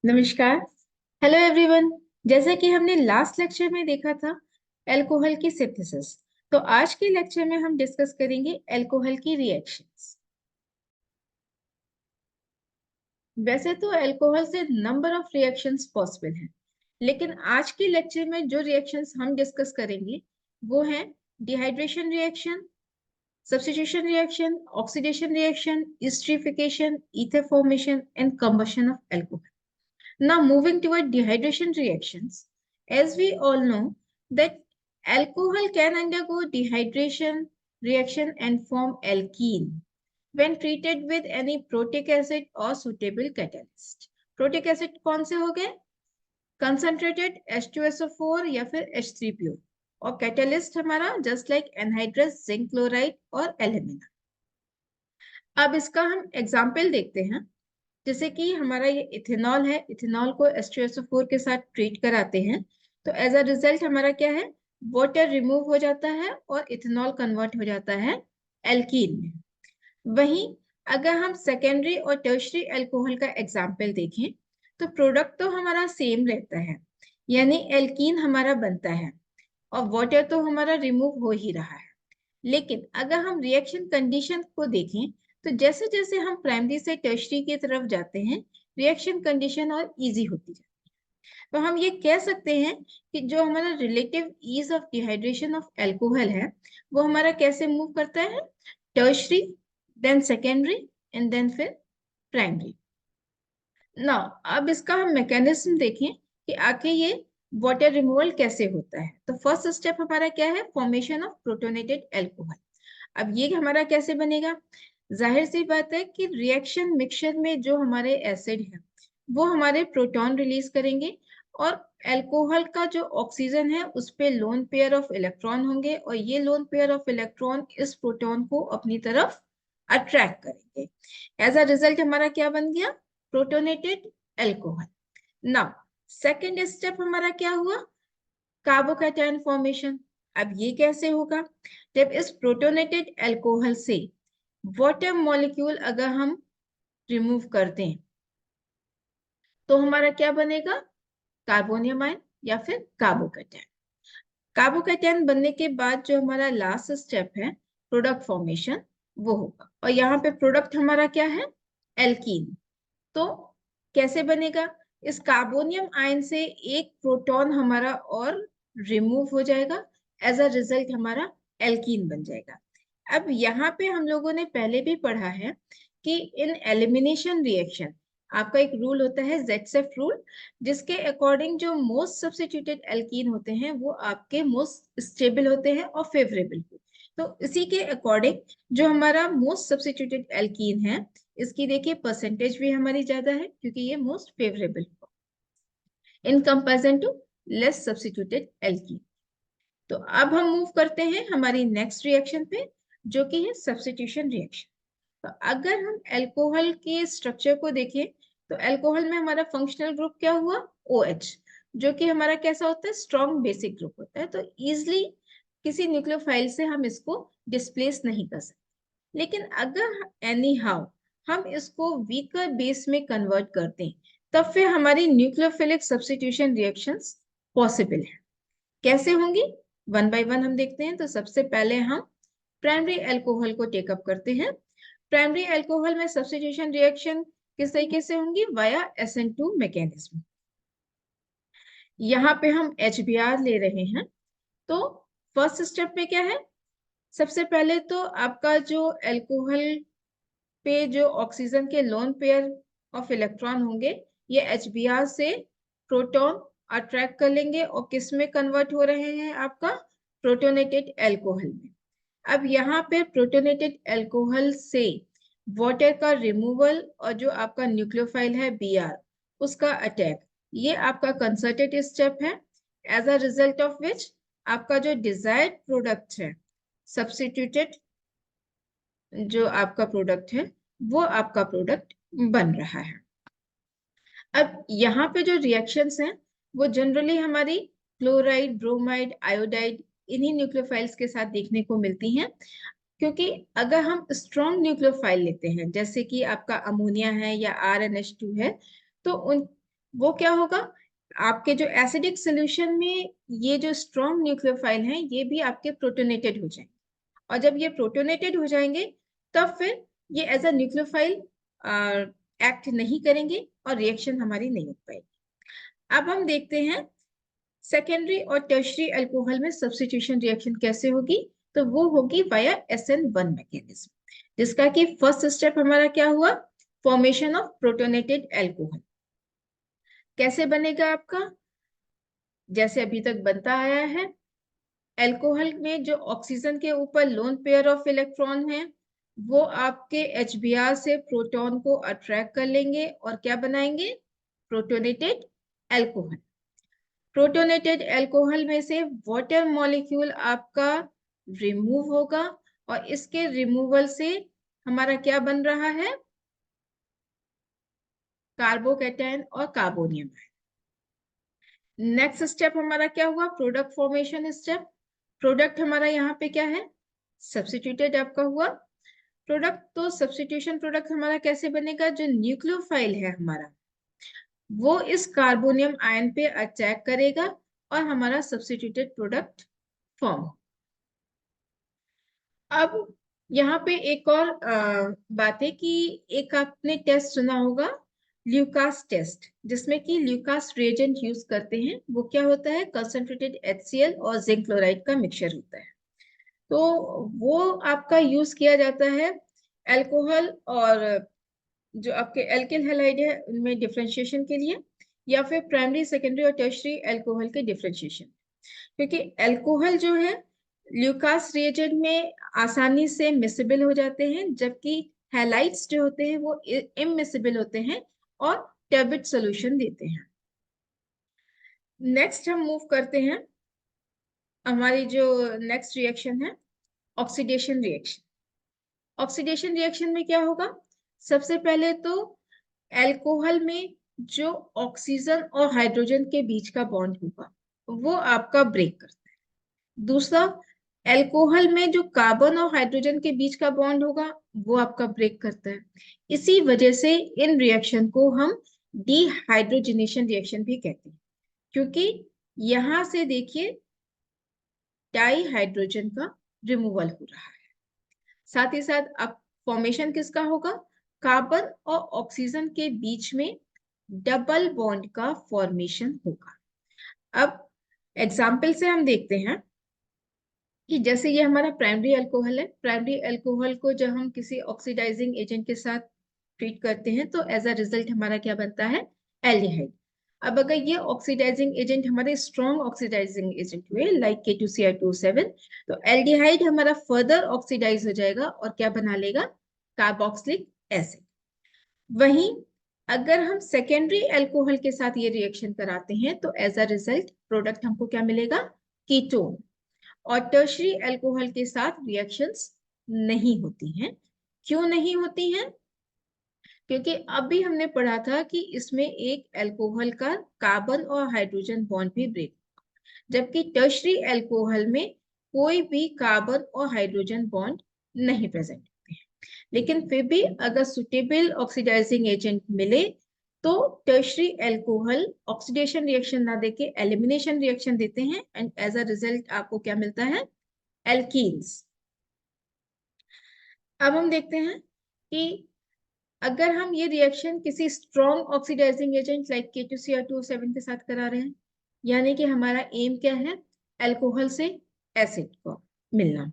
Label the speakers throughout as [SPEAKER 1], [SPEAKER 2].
[SPEAKER 1] नमस्कार। Hello everyone. जैसा कि हमने लास्ट लेक्चर में देखा था अल्कोहल की सिंथेसिस, तो आज के लेक्चर में हम डिस्कस करेंगे अल्कोहल की रिएक्शंस। वैसे तो अल्कोहल से नंबर ऑफ रिएक्शंस पॉसिबल हैं, लेकिन आज के लेक्चर में जो रिएक्शंस हम डिस्कस करेंगे वो हैं dehydration reaction, substitution reaction, oxidation reaction, esterification, ether formation and combustion of alcohol. Now, moving toward dehydration reactions, as we all know that alcohol can undergo dehydration reaction and form alkene when treated with any protic acid or suitable catalyst. Protic acid कौन से हो गए? Concentrated H2SO4 या फिर H3PO, और catalyst हमारा just like anhydrous, zinc chloride और alumina. अब इसका हम एग्जाम्पल देखते हैं। जैसे कि हमारा ये इथेनॉल है, इथेनॉल को H2SO4 के साथ ट्रीट कराते हैं, तो एज अ रिजल्ट हमारा क्या है, वाटर रिमूव हो जाता है और इथेनॉल कन्वर्ट हो जाता है एल्कीन में। वहीं अगर हम सेकेंडरी और टर्शरी अल्कोहल का एग्जाम्पल देखें तो प्रोडक्ट तो हमारा सेम रहता है, यानी एल्कीन हमारा बनता है और वाटर तो हमारा रिमूव हो ही रहा है। लेकिन अगर हम रिएक्शन कंडीशन को देखें तो जैसे जैसे हम प्राइमरी से टर्शरी की तरफ जाते हैं, रिएक्शन कंडीशन और इजी होती है। तो हम ये कह सकते हैं कि जो हमारा relative ease of dehydration of alcohol है वो हमारा कैसे मूव करता है, tertiary, then secondary and then फिर प्राइमरी। ना अब इसका हम मैकेनिज्म देखें कि आखिर ये वाटर रिमूवल कैसे होता है। तो फर्स्ट स्टेप हमारा क्या है, फॉर्मेशन ऑफ प्रोटोनेटेड अल्कोहल। अब ये हमारा कैसे बनेगा, जाहिर सी बात है कि रिएक्शन मिक्सचर में जो हमारे एसिड है वो हमारे प्रोटॉन रिलीज करेंगे और अल्कोहल का जो ऑक्सीजन है उस पे लोन पेयर ऑफ इलेक्ट्रॉन होंगे और ये लोन पेयर ऑफ इलेक्ट्रॉन इस प्रोटॉन को अपनी तरफ अट्रैक्ट करेंगे। एज अ रिजल्ट हमारा क्या बन गया, protonated alcohol. Now second step हमारा क्या हुआ, कार्बोकैटायन फॉर्मेशन। अब ये कैसे होगा, जब इस प्रोटोनेटेड अल्कोहल से वाटर मॉलिक्यूल अगर हम रिमूव कर दें तो हमारा क्या बनेगा, कार्बोनियम आयन या फिर कार्बोकैटायन। कार्बोकैटायन बनने के बाद जो हमारा लास्ट स्टेप है प्रोडक्ट फॉर्मेशन, वो होगा। और यहाँ पे प्रोडक्ट हमारा क्या है, एल्कीन। तो कैसे बनेगा, इस कार्बोनियम आयन से एक प्रोटॉन हमारा और रिमूव हो जाएगा, एज अ रिजल्ट हमारा एल्कीन बन जाएगा। अब यहाँ पे हम लोगों ने पहले भी पढ़ा है कि इन एलिमिनेशन रिएक्शन आपका एक रूल होता है जेटसेफ रूल, जिसके अकॉर्डिंग जो मोस्ट सब्स्टिट्यूटेड एल्कीन होते हैं वो आपके मोस्ट स्टेबल होते हैं और फेवरेबल। तो इसी के अकॉर्डिंग जो हमारा मोस्ट सब्स्टिट्यूटेड एल्कीन है इसकी देखिए परसेंटेज भी हमारी ज्यादा है क्योंकि ये most favourable in comparison to less substituted alkene. तो अब हम मूव करते हैं हमारी नेक्स्ट रिएक्शन पे, जो कि है सब्स्टिट्यूशन रिएक्शन। तो अगर हम अल्कोहल के स्ट्रक्चर को देखें तो अल्कोहल में हमारा फंक्शनल ग्रुप क्या हुआ, OH, जो कि हमारा कैसा होता है, स्ट्रॉन्ग बेसिक ग्रुप होता है। तो इजिली किसी न्यूक्लियोफाइल से हम इसको डिस्प्लेस नहीं कर सकते। लेकिन अगर एनी हाउ हम इसको वीकर बेस में कन्वर्ट करते हैं तब फिर हमारी न्यूक्लियोफिलिक सब्स्टिट्यूशन रिएक्शंस पॉसिबल है। कैसे होंगी, वन बाय वन हम देखते हैं। तो सबसे पहले हम प्राइमरी अल्कोहल को टेकअप करते हैं। प्राइमरी अल्कोहल में सब्स्टिट्यूशन रिएक्शन किस तरीके से होंगी, वाया SN2 मैकेनिज्म। यहाँ पे हम HBr ले रहे हैं। तो फर्स्ट स्टेप में क्या है, सबसे पहले तो आपका जो अल्कोहल पे जो ऑक्सीजन के लोन पेयर ऑफ इलेक्ट्रॉन होंगे ये HBr से प्रोटॉन अट्रैक्ट कर लेंगे और किस में कन्वर्ट हो रहे हैं, आपका प्रोटोनेटेड अल्कोहल में। अब यहाँ पे प्रोटोनेटेड अल्कोहल से वाटर का रिमूवल और जो आपका न्यूक्लियोफाइल है Br उसका अटैक, ये आपका कंसर्टेड स्टेप है। As a result of which आपका जो डिजायर्ड प्रोडक्ट है, सब्स्टिट्यूटेड जो आपका प्रोडक्ट है वो आपका प्रोडक्ट बन रहा है। अब यहाँ पे जो रिएक्शंस हैं वो जनरली हमारी क्लोराइड, ब्रोमाइड, आयोडाइड इन्हीं न्यूक्लियोफाइल्स के साथ देखने को मिलती हैं। क्योंकि अगर हम स्ट्रॉन्ग न्यूक्लियोफाइल लेते हैं जैसे कि आपका अमोनिया है या RnH2 है, तो उन वो क्या होगा, आपके जो एसिडिक सोल्यूशन में ये जो स्ट्रॉन्ग न्यूक्लियोफाइल हैं ये भी आपके प्रोटोनेटेड हो जाएंगे, और जब ये प्रोटोनेटेड हो जाएंगे तब फिर ये एज अ न्यूक्लियोफाइल एक्ट नहीं करेंगे और रिएक्शन हमारी नहीं हो पाएगी। अब हम देखते हैं सेकेंडरी और टर्शरी अल्कोहल में सब्स्टिट्यूशन रिएक्शन कैसे होगी। तो वो होगी वाया SN1 मैकेनिज्म, जिसका कि फर्स्ट स्टेप हमारा क्या हुआ, फॉर्मेशन ऑफ प्रोटोनेटेड अल्कोहल। कैसे बनेगा आपका, जैसे अभी तक बनता आया है, अल्कोहल में जो ऑक्सीजन के ऊपर लोन पेयर ऑफ इलेक्ट्रॉन है वो आपके HBr से प्रोटॉन को अट्रैक्ट कर लेंगे और क्या बनाएंगे, प्रोटोनेटेड अल्कोहल। प्रोटोनेटेड अल्कोहल में से वाटर मॉलिक्यूल आपका रिमूव होगा और इसके रिमूवल से हमारा क्या बन रहा है, कार्बोकैटायन और कार्बोनियम। नेक्स्ट स्टेप हमारा क्या हुआ, प्रोडक्ट फॉर्मेशन स्टेप। प्रोडक्ट हमारा यहाँ पे क्या है, सब्स्टिट्यूटेड आपका हुआ प्रोडक्ट। तो सब्स्टिट्यूशन प्रोडक्ट हमारा कैसे बनेगा, जो न्यूक्लियोफाइल है हमारा वो इस कार्बोनियम आयन पे अटैक करेगा और हमारा सब्स्टिट्यूटेड प्रोडक्ट फॉर्म। अब यहाँ पे एक और बात है कि एक आपने टेस्ट सुना होगा, ल्यूकास टेस्ट, जिसमें कि ल्यूकास रिएजेंट यूज करते हैं। वो क्या होता है, कंसंट्रेटेड HCl और जिंक क्लोराइड का मिक्सचर होता है। तो वो आपका यूज किया जाता है अल्कोहल और जो आपके एल्किल हैलाइड है उनमें डिफरेंशिएशन के लिए, या फिर प्राइमरी सेकेंडरी और टर्शरी अल्कोहल के डिफरेंशिएशन। क्योंकि अल्कोहल जो है ल्यूकास रिएजेंट में आसानी से मिसेबल हो जाते हैं, जबकि हैलाइड्स जो होते हैं वो इमिसेबल होते हैं और टर्बिड सॉल्यूशन देते हैं। नेक्स्ट हम मूव करते हैं, हमारी जो नेक्स्ट रिएक्शन है ऑक्सीडेशन रिएक्शन। ऑक्सीडेशन रिएक्शन में क्या होगा, सबसे पहले तो अल्कोहल में जो ऑक्सीजन और हाइड्रोजन के बीच का बॉन्ड होगा वो आपका ब्रेक करता है। दूसरा, अल्कोहल में जो कार्बन और हाइड्रोजन के बीच का बॉन्ड होगा वो आपका ब्रेक करता है। इसी वजह से इन रिएक्शन को हम डिहाइड्रोजनेशन रिएक्शन भी कहते हैं, क्योंकि यहां से देखिए डाई हाइड्रोजन का रिमूवल हो रहा है। साथ ही साथ अब फॉर्मेशन किसका होगा, कार्बन और ऑक्सीजन के बीच में डबल बॉन्ड का फॉर्मेशन होगा। अब एग्जाम्पल से हम देखते हैं कि जैसे ये हमारा प्राइमरी अल्कोहल है, प्राइमरी अल्कोहल को जब हम किसी ऑक्सीडाइजिंग एजेंट के साथ ट्रीट करते हैं तो एज अ रिजल्ट हमारा क्या बनता है, एल्डिहाइड। अब अगर ये ऑक्सीडाइजिंग एजेंट हमारे स्ट्रॉन्ग ऑक्सीडाइजिंग एजेंट हुए लाइक K2Cr2O7, तो एल्डिहाइड हमारा फर्दर ऑक्सीडाइज हो जाएगा और क्या बना लेगा, कार्बोक्सिलिक एसिड। वहीं अगर हम सेकेंडरी अल्कोहल के साथ ये रिएक्शन कराते हैं तो एज अ रिजल्ट प्रोडक्ट हमको क्या मिलेगा, कीटोन। और टर्शरी अल्कोहल के साथ रिएक्शंस नहीं होती हैं। क्यों नहीं होती हैं, क्योंकि अभी हमने पढ़ा था कि इसमें एक अल्कोहल का कार्बन और हाइड्रोजन बॉन्ड भी ब्रेक, जबकि टर्शरी अल्कोहल में कोई भी कार्बन और हाइड्रोजन बॉन्ड नहीं प्रेजेंट होते हैं। लेकिन फिर भी अगर सुटेबल ऑक्सीडाइजिंग एजेंट मिले तो टर्शरी अल्कोहल ऑक्सीडेशन रिएक्शन ना देके एलिमिनेशन रिएक्शन देते हैं एंड एज अ रिजल्ट आपको क्या मिलता है, एल्कीन्स। अब हम देखते हैं कि अगर हम ये रिएक्शन किसी strong oxidising agent like K2Cr2O7 के साथ करा रहे हैं, यानी कि हमारा एम क्या है, अल्कोहल से एसिड को मिलना।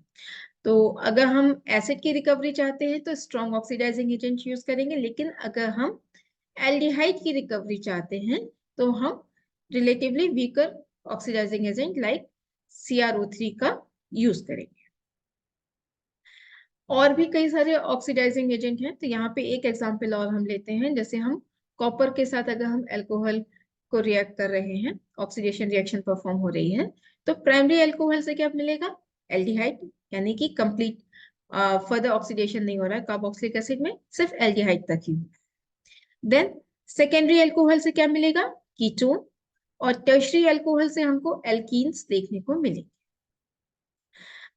[SPEAKER 1] तो अगर हम एसिड की रिकवरी चाहते हैं तो स्ट्रॉन्ग ऑक्सीडाइजिंग एजेंट यूज करेंगे, लेकिन अगर हम एल्डिहाइड की रिकवरी चाहते हैं तो हम relatively weaker oxidising agent like CrO3 का यूज करेंगे। और भी कई सारे ऑक्सीडाइजिंग एजेंट हैं, तो यहाँ पे एक एग्जांपल और हम लेते हैं। जैसे हम कॉपर के साथ अगर हम अल्कोहल को रिएक्ट कर रहे हैं, ऑक्सीडेशन रिएक्शन परफॉर्म हो रही है, तो प्राइमरी अल्कोहल से क्या मिलेगा, एल्डिहाइड, यानी कि कंप्लीट फर्दर ऑक्सीडेशन नहीं हो रहा है कार्बोक्सिलिक एसिड में, सिर्फ एल्डिहाइड तक ही। देन सेकेंडरी अल्कोहल से क्या मिलेगा, कीटोन, और टर्शरी अल्कोहल से हमको एल्कीन्स देखने को मिलेंगे।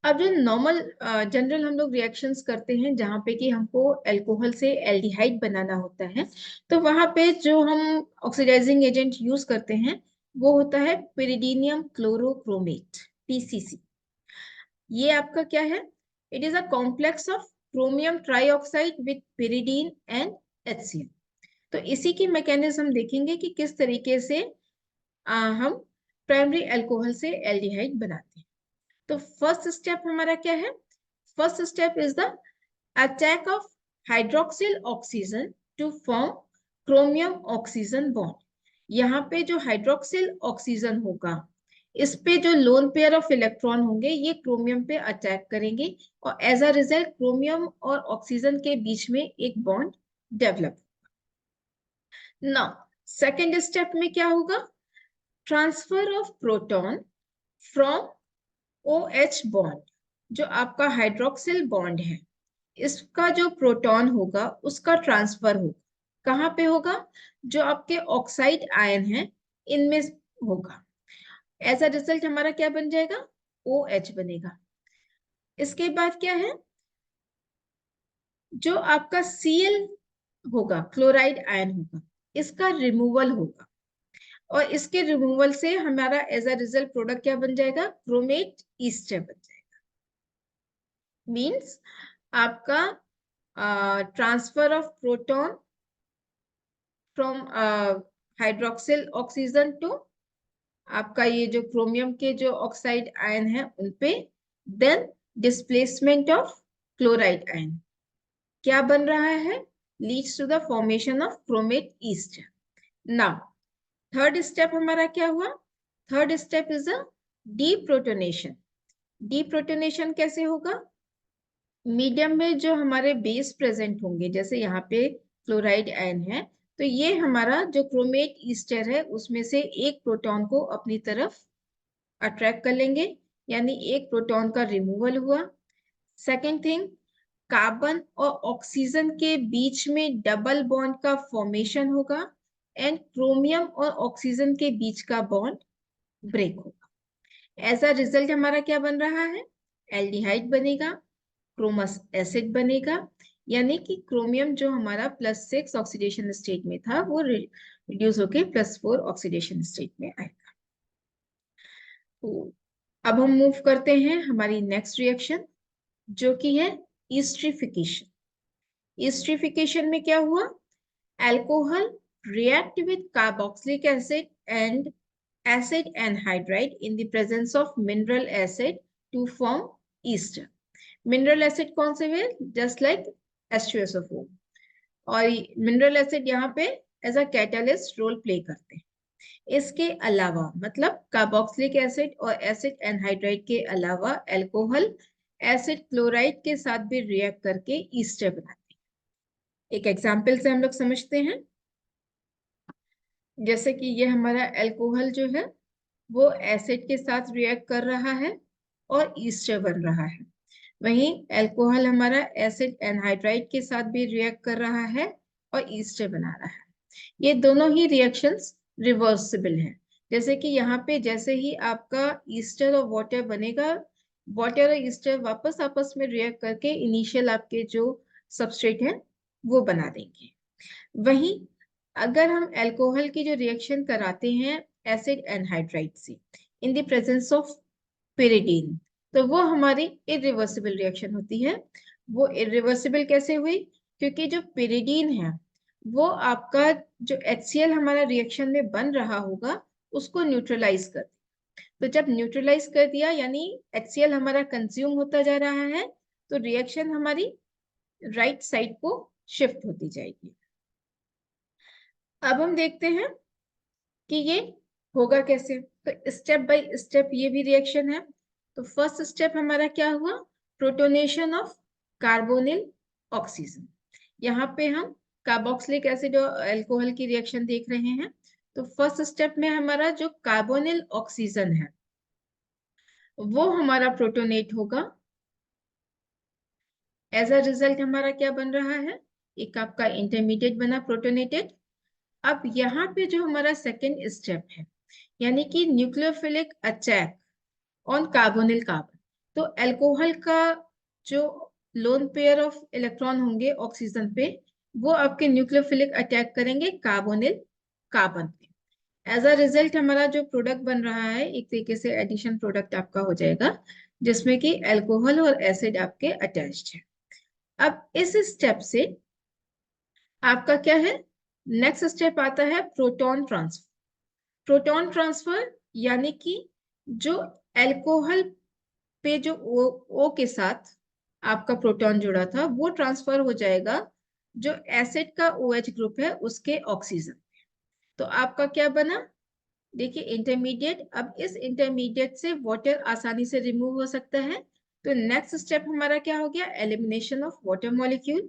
[SPEAKER 1] अब जो नॉर्मल जनरल हम लोग रिएक्शंस करते हैं जहाँ पे कि हमको अल्कोहल से एल्डिहाइड बनाना होता है, तो वहां पे जो हम ऑक्सीडाइजिंग एजेंट यूज करते हैं वो होता है पिरिडीनियम क्लोरोक्रोमेट, पीसीसी। ये आपका क्या है? It is a complex of chromium trioxide with pyridine and HCl। तो इसी की मैकेनिज्म देखेंगे कि किस तरीके से हम प्राइमरी अल्कोहल से एल्डिहाइड बनाते हैं। तो फर्स्ट स्टेप हमारा क्या है? First step is the attack of hydroxyl oxygen to form chromium oxygen bond. यहाँ पे जो हाइड्रोक्सिल ऑक्सीजन होगा, इस पे जो लोन पेयर ऑफ इलेक्ट्रॉन होंगे ये क्रोमियम पे अटैक करेंगे और एज अ रिजल्ट क्रोमियम और ऑक्सीजन के बीच में एक bond develop. Now second step में क्या होगा? Transfer of proton from OH bond, जो आपका हाइड्रोक्सिल बॉन्ड है, इसका जो प्रोटॉन होगा उसका ट्रांसफर होगा। कहाँ पे होगा? जो आपके ऑक्साइड आयन है इनमें होगा। एज अ रिजल्ट हमारा क्या बन जाएगा? OH बनेगा। इसके बाद क्या है? जो आपका Cl होगा, क्लोराइड आयन होगा, इसका रिमूवल होगा और इसके रिमूवल से हमारा एज अ रिजल्ट प्रोडक्ट क्या बन जाएगा? क्रोमेट ईस्टर बन जाएगा। मीन्स आपका transfer of proton from hydroxyl oxygen to आपका ये जो क्रोमियम के जो ऑक्साइड आयन है उन पे, then displacement of chloride ion क्या बन रहा है? Leads to the formation of chromate ester. Now third step हमारा क्या हुआ? Third step is a deprotonation. Deprotonation कैसे होगा? मीडियम में जो हमारे बेस प्रेजेंट होंगे, जैसे यहाँ पे क्लोराइड आयन है, तो ये हमारा जो क्रोमेट ईस्टर है उसमें से एक प्रोटॉन को अपनी तरफ अट्रैक्ट कर लेंगे, यानी एक प्रोटॉन का रिमूवल हुआ। सेकेंड थिंग, कार्बन और ऑक्सीजन के बीच में डबल बॉन्ड का फॉर्मेशन होगा एंड क्रोमियम और ऑक्सीजन के बीच का बॉन्ड ब्रेक होगा। एज अ रिजल्ट हमारा क्या बन रहा है? एल्डिहाइड बनेगा, क्रोमस एसिड बनेगा, यानी कि क्रोमियम जो हमारा +6 ऑक्सीडेशन स्टेट में था वो रिड्यूस होके +4 ऑक्सीडेशन स्टेट में आएगा। तो अब हम मूव करते हैं हमारी नेक्स्ट रिएक्शन, जो कि है ईस्ट्रिफिकेशन। ईस्ट्रिफिकेशन में क्या हुआ? Alcohol react with carboxylic acid and acid anhydride in the presence of mineral acid to form ester। Mineral acid कौन से हुए? Just like H2SO4। और मिनरल एसिड यहाँ पे as a catalyst role play करते हैं। इसके अलावा मतलब कार्बोक्सिलिक एसिड और एसिड एनहाइड्राइड के अलावा अल्कोहल एसिड क्लोराइड के साथ भी रिएक्ट करके ईस्टर बनाते हैं। एक एग्जांपल से हम लोग समझते हैं। जैसे कि ये हमारा अल्कोहल जो है वो एसिड के साथ रिएक्ट कर रहा है और ईस्टर बन रहा है। वहीं अल्कोहल हमारा एसिड एनहाइड्राइड के साथ भी रिएक्ट कर रहा है और ईस्टर बना रहा है। ये दोनों ही रिएक्शंस रिवर्सिबल हैं। जैसे कि यहाँ पे जैसे ही आपका ईस्टर और वाटर बनेगा, वाटर और ईस्टर वापस आपस में रिएक्ट करके इनिशियल आपके जो सबस्ट्रेट है वो बना देंगे। वहीं अगर हम अल्कोहल की जो रिएक्शन कराते हैं एसिड एनहाइड्राइड से in the presence of pyridine, तो वो हमारी इरिवर्सिबल रिएक्शन होती है। वो इरिवर्सिबल कैसे हुई? क्योंकि जो पिरिडीन है वो आपका जो HCl हमारा रिएक्शन में बन रहा होगा उसको न्यूट्रलाइज कर, तो जब न्यूट्रलाइज कर दिया यानी HCl हमारा कंज्यूम होता जा रहा है, तो रिएक्शन हमारी राइट साइड को शिफ्ट होती जाएगी। अब हम देखते हैं कि ये होगा कैसे। तो स्टेप बाय स्टेप ये भी रिएक्शन है। तो फर्स्ट स्टेप हमारा क्या हुआ? Protonation of carbonyl oxygen. यहाँ पे हम कार्बोक्सिलिक एसिड और अल्कोहल की रिएक्शन देख रहे हैं। तो फर्स्ट स्टेप में हमारा जो कार्बोनिल ऑक्सीजन है वो हमारा प्रोटोनेट होगा। एज अ रिजल्ट हमारा क्या बन रहा है? एक आपका इंटरमीडिएट बना प्रोटोनेटेड। अब यहाँ पे जो हमारा सेकेंड स्टेप है, यानी कि nucleophilic attack on carbonyl carbon, तो अल्कोहल का जो लोन पेयर ऑफ इलेक्ट्रॉन होंगे ऑक्सीजन पे, वो आपके न्यूक्लियोफिलिक अटैक करेंगे कार्बोनिल कार्बन पे। एज अ रिजल्ट हमारा जो प्रोडक्ट बन रहा है एक तरीके से एडिशन प्रोडक्ट आपका हो जाएगा, जिसमें कि अल्कोहल और एसिड आपके अटैच्ड है। अब इस स्टेप से आपका क्या है, नेक्स्ट स्टेप आता है प्रोटॉन ट्रांसफर। प्रोटॉन ट्रांसफर यानी कि जो अल्कोहल पे जो O के साथ आपका प्रोटॉन जुड़ा था वो ट्रांसफर हो जाएगा जो एसिड का OH ग्रुप है उसके ऑक्सीजन। तो आपका क्या बना, देखिए इंटरमीडिएट। अब इस इंटरमीडिएट से वाटर आसानी से रिमूव हो सकता है। तो नेक्स्ट स्टेप हमारा क्या हो गया, elimination of water molecule.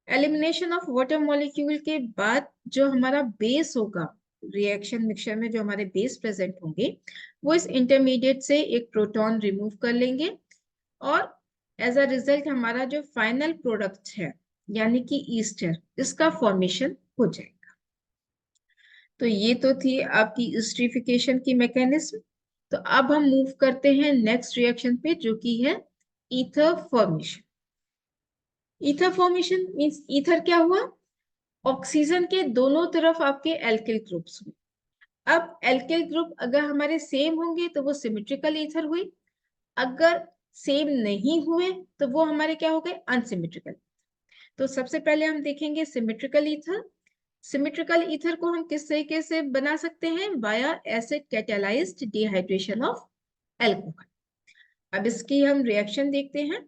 [SPEAKER 1] Elimination of water molecule के बाद जो हमारा बेस होगा रिएक्शन मिक्सचर में, जो हमारे बेस प्रेजेंट होंगे वो इस इंटरमीडिएट से एक प्रोटॉन रिमूव कर लेंगे और एज अ रिजल्ट हमारा जो फाइनल प्रोडक्ट है यानी कि ईस्टर, इसका फॉर्मेशन हो जाएगा। तो ये तो थी आपकी ईस्टरिफिकेशन की मैकेनिज्म। तो अब हम मूव करते हैं नेक्स्ट रिएक्शन पे जो कि है ether formation. Ether formation means ether क्या हुआ, ऑक्सीजन के दोनों तरफ आपके एल्किल ग्रुप्स हुए। अब एल्किल ग्रुप अगर हमारे सेम होंगे तो वो सिमेट्रिकल ईथर हुई, अगर सेम नहीं हुए तो वो हमारे क्या हो गए, अनसिमेट्रिकल। तो सबसे पहले हम देखेंगे सिमेट्रिकल ईथर। सिमेट्रिकल ईथर को हम किस तरीके से बना सकते हैं, via acid catalysed dehydration of alcohol. अब इसकी हम रिएक्शन देखते हैं।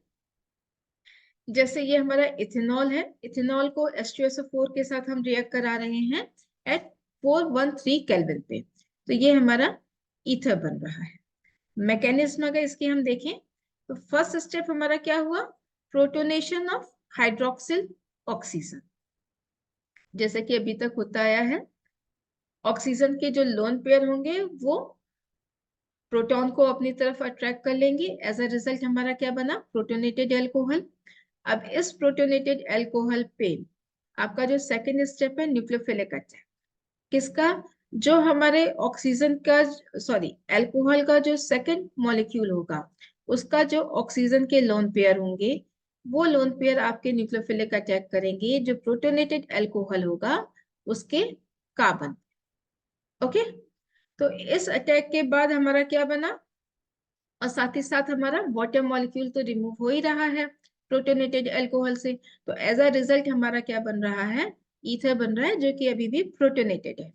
[SPEAKER 1] जैसे ये हमारा इथेनॉल है, इथेनॉल को H2SO4 के साथ हम रिएक्ट करा रहे हैं एट 413 केल्विन पे। तो ये हमारा ईथर बन रहा है। मैकेनिज्म अगर इसकी हम देखें तो फर्स्ट स्टेप हमारा क्या हुआ, प्रोटोनेशन ऑफ हाइड्रोक्सिल ऑक्सीजन। जैसे कि अभी तक होता आया है, ऑक्सीजन के जो लोन पेयर होंगे वो प्रोटॉन को अपनी तरफ अट्रैक्ट कर लेंगे। एज अ रिजल्ट हमारा क्या बना, प्रोटोनेटेड एल्कोहल। अब इस प्रोटोनेटेड एल्कोहल पे आपका जो सेकेंड स्टेप है न्यूक्लियोफिलिक अटैक, किसका, जो हमारे ऑक्सीजन का सॉरी एल्कोहल का जो सेकेंड मॉलिक्यूल होगा उसका जो ऑक्सीजन के लोन पेयर होंगे वो लोन पेयर आपके न्यूक्लियोफिलिक अटैक करेंगे जो प्रोटोनेटेड एल्कोहल होगा उसके कार्बन। ओके, तो इस अटैक के बाद हमारा क्या बना, और साथ ही साथ हमारा वाटर मॉलिक्यूल तो रिमूव हो ही रहा है प्रोटोनेटेड अल्कोहल से। तो एज अ रिजल्ट हमारा क्या बन रहा है, ईथर बन रहा है जो कि अभी भी प्रोटोनेटेड है।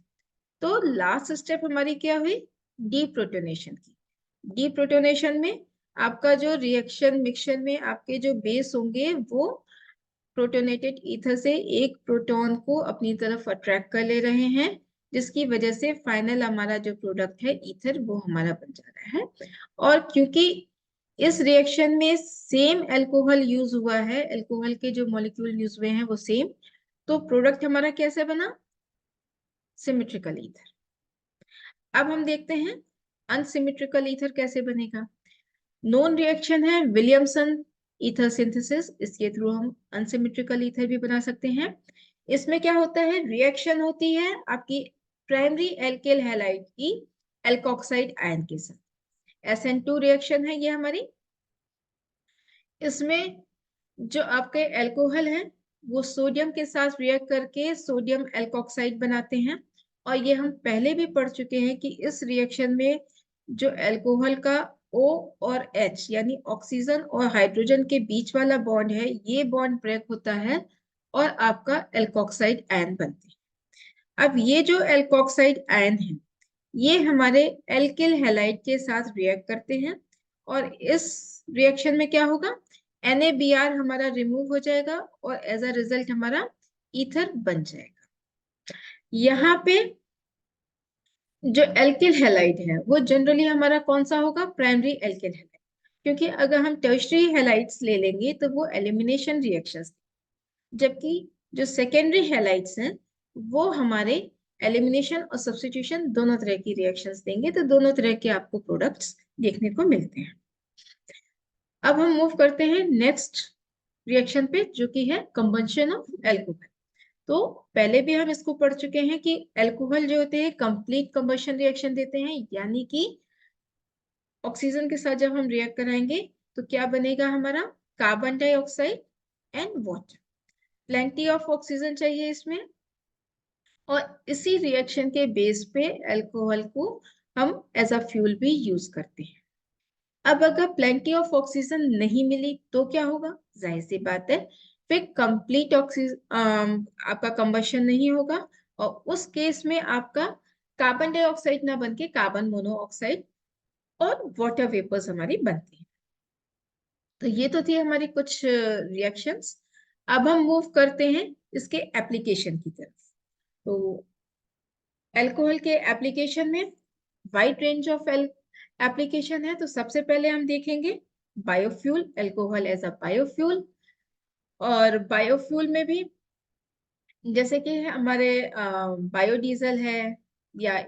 [SPEAKER 1] तो लास्ट स्टेप हमारी क्या हुई, डीप्रोटोनेशन की। डीप्रोटोनेशन में आपका जो रिएक्शन मिक्सचर में आपके जो बेस होंगे वो प्रोटोनेटेड ईथर से एक प्रोटॉन को अपनी तरफ अट्रैक्ट कर ले रहे हैं, जिसकी वजह से फाइनल हमारा जो प्रोडक्ट है ईथर वो हमारा बन जा रहा है। और क्योंकि इस रिएक्शन में सेम अल्कोहल यूज हुआ है, अल्कोहल के जो मॉलिक्यूल यूज हुए हैं वो सेम, तो प्रोडक्ट हमारा कैसे बना, सिमेट्रिकल ईथर। अब हम देखते हैं अनसिमेट्रिकल ईथर कैसे बनेगा। नोन रिएक्शन है विलियमसन ईथर सिंथेसिस, इसके थ्रू हम अनसिमेट्रिकल ईथर भी बना सकते हैं। इसमें क्या होता है, रिएक्शन होती है आपकी प्राइमरी एल्किल हैलाइड की एल्कोक्साइड आयन के साथ। SN2 रिएक्शन है ये हमारी। इसमें जो आपके एल्कोहल है वो सोडियम के साथ रिएक्ट करके सोडियम एल्कोक्साइड बनाते हैं। और ये हम पहले भी पढ़ चुके हैं कि इस रिएक्शन में जो एल्कोहल का O और H यानी ऑक्सीजन और हाइड्रोजन के बीच वाला बॉन्ड है, ये बॉन्ड ब्रेक होता है और आपका एल्कोक्साइड आयन बनते हैं। अब ये जो एल्कोक्साइड आयन है ये हमारे एल्किल हैलाइड के साथ रिएक्ट करते हैं और इस रिएक्शन में क्या होगा, NaBr हमारा रिमूव हो जाएगा और एज अ रिजल्ट हमारा ईथर बन जाएगा। यहाँ पे जो एल्किल हैलाइड है वो जनरली हमारा कौन सा होगा, प्राइमरी एल्किल हैलाइड। क्योंकि अगर हम टर्शरी हैलाइड्स ले लेंगे तो वो एलिमिनेशन रिएक्शंस, जबकि जो सेकेंडरी हैलाइड्स हैं वो हमारे एलिमिनेशन और सब्स्टिट्यूशन दोनों तरह की रिएक्शंस देंगे। तो दोनों तरह के आपको प्रोडक्ट्स देखने को मिलते हैं। अब हम मूव करते हैं नेक्स्ट रिएक्शन पे जो कि है कंबंशन ऑफ एल्कोहल। तो पहले भी हम इसको पढ़ चुके हैं कि एल्कोहल जो होते हैं कंप्लीट कंबशन रिएक्शन देते हैं, यानी कि ऑक्सीजन के साथ जब हम रिएक्ट कराएंगे तो क्या बनेगा हमारा? Carbon dioxide and water. Plenty of oxygen चाहिए इसमें, और इसी रिएक्शन के बेस पे अल्कोहल को हम एज अ फ्यूल भी यूज करते हैं। अब अगर प्लेंटी ऑफ ऑक्सीजन नहीं मिली तो क्या होगा? जाहिर सी बात है, फिर कंप्लीट ऑक्सीजन आपका कंबशन नहीं होगा, और उस केस में आपका कार्बन डाइऑक्साइड ना बनके कार्बन मोनोऑक्साइड और वाटर वेपर्स हमारी बनती है। तो ये तो थी हमारी कुछ रिएक्शंस। अब हम मूव करते हैं इसके एप्लीकेशन की तरफ। तो अल्कोहल के एप्लीकेशन में वाइड रेंज ऑफ एप्लीकेशन है। तो सबसे पहले हम देखेंगे biofuel, alcohol as a biofuel. और बायोफ्यूल में भी जैसे कि हमारे बायोडीजल है या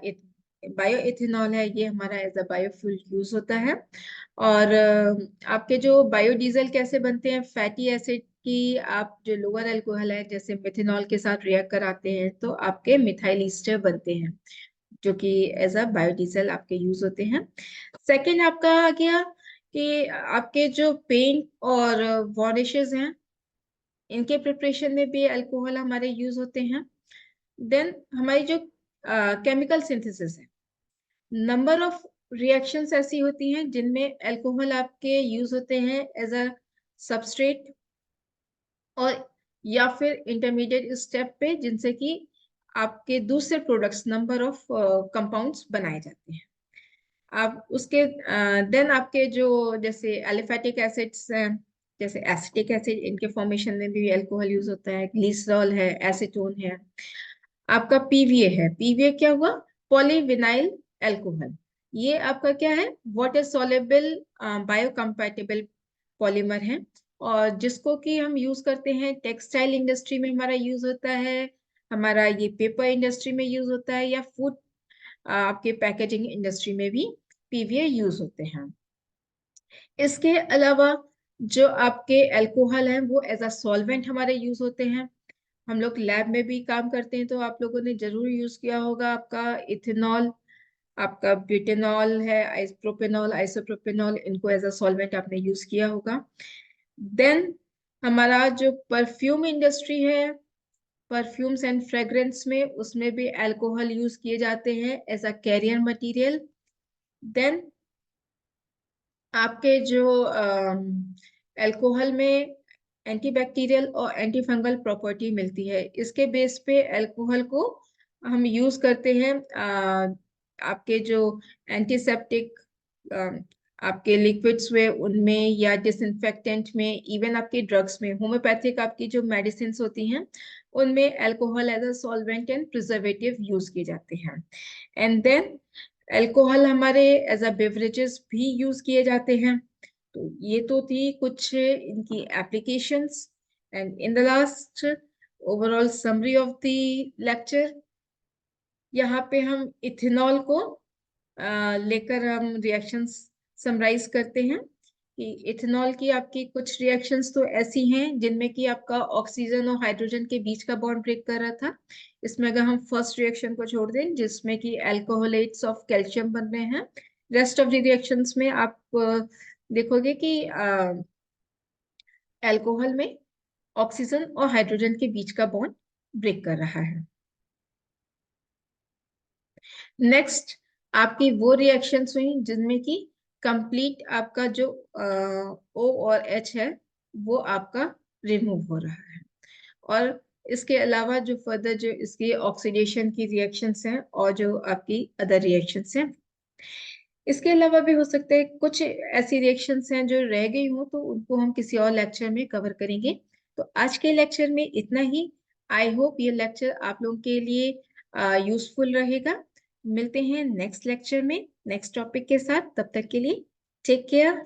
[SPEAKER 1] बायो इथेनॉल है, ये हमारा एज अ बायोफ्यूल यूज होता है। और आपके जो बायोडीजल कैसे बनते हैं? फैटी एसिड की आप जो लोअर अल्कोहल है जैसे मिथेनॉल के साथ रिएक्ट कराते हैं तो आपके मिथाइल ईस्टर बनते हैं, जो कि एज अ बायोडीजल आपके यूज होते हैं। सेकंड आपका आ गया कि आपके जो पेंट और वार्निशेस हैं, इनके प्रिपरेशन में भी अल्कोहल हमारे यूज होते हैं। देन हमारी जो केमिकल सिंथेसिस है, नंबर ऑफ रिएक्शंस ऐसी होती हैं जिनमें अल्कोहल आपके यूज होते हैं एज अ सबस्ट्रेट और या फिर इंटरमीडिएट स्टेप पे, जिनसे कि आपके दूसरे प्रोडक्ट्स नंबर ऑफ कंपाउंड्स बनाए जाते हैं। आप उसके देन आपके जो जैसे एलिफेटिक एसिड्स हैं, जैसे एसिटिक एसिड, इनके फॉर्मेशन में भी अल्कोहल यूज होता है। ग्लिसरॉल है, एसीटोन है। आपका पीवीए है, पीवीए क्या हुआ? Polyvinyl alcohol. ये आपका क्या है? वाटर सॉल्युबल बायोकम्पैटिबल पॉलीमर है, और जिसको कि हम यूज करते हैं टेक्सटाइल इंडस्ट्री में हमारा यूज होता है, हमारा ये पेपर इंडस्ट्री में यूज होता है, या फूड आपके पैकेजिंग इंडस्ट्री में भी पीवीए यूज होते हैं। इसके अलावा जो आपके अल्कोहल हैं वो एज अ सॉल्वेंट हमारे यूज होते हैं। हम लोग लैब में भी काम करते हैं तो आप लोगों ने जरूर यूज किया होगा आपका इथेनॉल, आपका ब्यूटेनॉल है, आइसोप्रोपेनॉल, आइसोप्रोपेनॉल, इनको एज अ सॉल्वेंट आपने यूज किया होगा। देन हमारा जो परफ्यूम इंडस्ट्री है, परफ्यूम्स एंड फ्रेग्रेंस में, उसमें भी अल्कोहल यूज किए जाते हैं as a carrier material. Then आपके जो अल्कोहल में एंटीबैक्टीरियल और एंटी फंगल प्रॉपर्टी मिलती है, इसके बेस पे अल्कोहल को हम यूज करते हैं आपके जो एंटीसेप्टिक आपके लिक्विड्स हुए उनमें, या डिसइंफेक्टेंट में, इवन आपके ड्रग्स में, होम्योपैथिक आपकी जो मेडिसिन होती हैं उनमें alcohol as a solvent and preservative use किए जाते हैं। एंड देन अल्कोहल हमारे एज अ बेवरेजेस भी यूज किए जाते हैं। तो ये तो थी कुछ इनकी applications. And in the last overall summary of the lecture, यहाँ पे हम इथेनॉल को लेकर हम रिएक्शंस समराइज करते हैं कि इथेनॉल की आपकी कुछ रिएक्शंस तो ऐसी हैं जिनमें कि आपका ऑक्सीजन और हाइड्रोजन के बीच का बॉन्ड ब्रेक कर रहा था। इसमें अगर हम फर्स्ट रिएक्शन को छोड़ दें जिसमें कि अल्कोहलेट्स ऑफ कैल्शियम बन रहे हैं, रेस्ट ऑफ द रिएक्शंस में आप देखोगे कि अल्कोहल में ऑक्सीजन और हाइड्रोजन के बीच का बॉन्ड ब्रेक कर रहा है। नेक्स्ट आपकी वो रिएक्शंस हुई जिनमें कि कंप्लीट आपका जो O और H है वो आपका रिमूव हो रहा है। और इसके अलावा जो फर्दर जो इसकी ऑक्सीडेशन की रिएक्शंस हैं और जो आपकी अदर रिएक्शंस हैं, इसके अलावा भी हो सकता है कुछ ऐसी रिएक्शंस हैं जो रह गई हो, तो उनको हम किसी और लेक्चर में कवर करेंगे। तो आज के लेक्चर में इतना ही। आई होप ये लेक्चर आप लोगों के लिए यूजफुल रहेगा। मिलते हैं नेक्स्ट लेक्चर में नेक्स्ट टॉपिक के साथ। तब तक के लिए टेक केयर।